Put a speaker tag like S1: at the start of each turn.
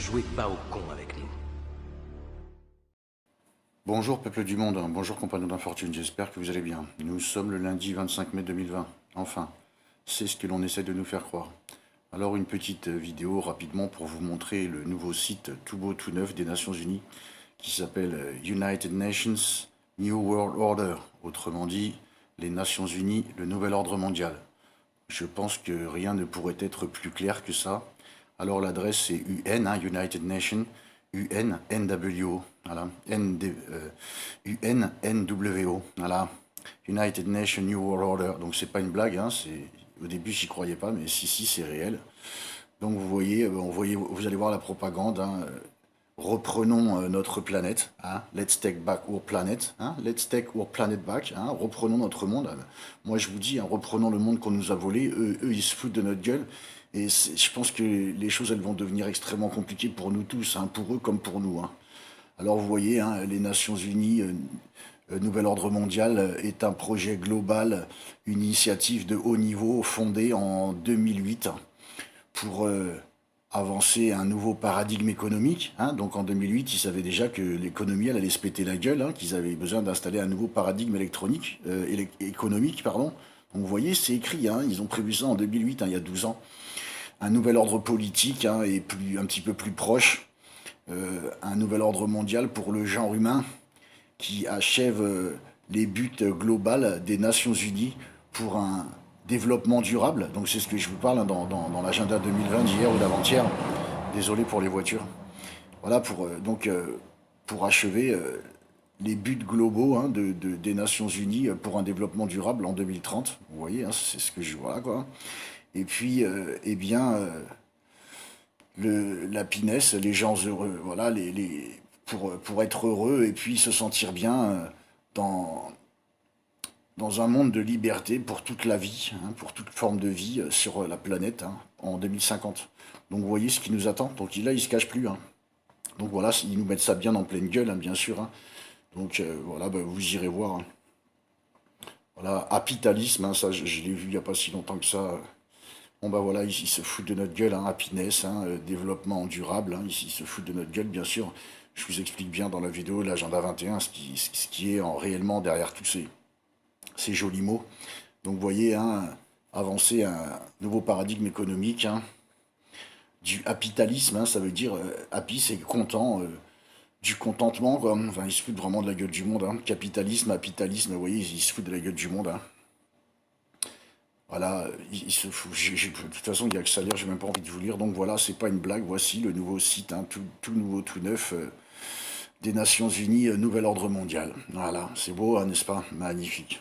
S1: Jouez pas au con avec nous.
S2: Bonjour peuple du monde, bonjour compagnons d'infortune, j'espère que vous allez bien. Nous sommes le lundi 25 mai 2020, enfin, c'est ce que l'on essaie de nous faire croire. Alors une petite vidéo rapidement pour vous montrer le nouveau site tout beau tout neuf des Nations Unies qui s'appelle United Nations New World Order, autrement dit les Nations Unies, le nouvel ordre mondial. Je pense que rien ne pourrait être plus clair que ça. Alors l'adresse c'est UN, United Nations, UNNWO, voilà, UNNWO, voilà, United Nations New World Order. Donc c'est pas une blague, au début j'y croyais pas, mais si c'est réel. Donc vous voyez, vous allez voir la propagande. Reprenons notre planète, let's take back our planet, let's take our planet back, reprenons notre monde. Moi je vous dis, reprenons le monde qu'on nous a volé, eux ils se foutent de notre gueule, et je pense que les choses elles vont devenir extrêmement compliquées pour nous tous, pour eux comme pour nous. Alors vous voyez, les Nations Unies, Nouvel Ordre Mondial est un projet global, une initiative de haut niveau fondée en 2008 pour avancer un nouveau paradigme économique. Donc en 2008, ils savaient déjà que l'économie elle allait se péter la gueule, qu'ils avaient besoin d'installer un nouveau paradigme économique. Pardon. Donc vous voyez, c'est écrit, ils ont prévu ça en 2008, il y a 12 ans. Un nouvel ordre politique et un petit peu plus proche, un nouvel ordre mondial pour le genre humain qui achève les buts globaux des Nations Unies pour un développement durable. Donc c'est ce que je vous parle dans l'agenda 2020 d'hier ou d'avant-hier. Désolé pour les voitures. Voilà pour achever les buts globaux des Nations Unies pour un développement durable en 2030. Vous voyez, c'est ce que je vois là, quoi. Et puis, l'happiness, les gens heureux, voilà, pour être heureux et puis se sentir bien dans un monde de liberté pour toute la vie, pour toute forme de vie sur la planète en 2050. Donc vous voyez ce qui nous attend. Donc là, ils se cachent plus. Donc voilà, ils nous mettent ça bien en pleine gueule, bien sûr. Donc voilà, vous irez voir. Voilà, capitalisme, ça je l'ai vu il n'y a pas si longtemps que ça. Bon voilà, ils se foutent de notre gueule, happiness, développement durable, ils se foutent de notre gueule, bien sûr. Je vous explique bien dans la vidéo, l'agenda 21, ce qui est réellement derrière tous ces jolis mots. Donc vous voyez, avancer un nouveau paradigme économique, du capitalisme, ça veut dire, happy c'est content, du contentement, quoi. Enfin, ils se foutent vraiment de la gueule du monde, capitalisme, capitalisme, vous voyez, ils se foutent de la gueule du monde, Voilà, ils se foutent. De toute façon, il n'y a que ça à lire, j'ai même pas envie de vous lire. Donc voilà, c'est pas une blague, voici le nouveau site, tout nouveau, tout neuf, des Nations Unies, Nouvel Ordre Mondial. Voilà, c'est beau, n'est-ce pas? Magnifique.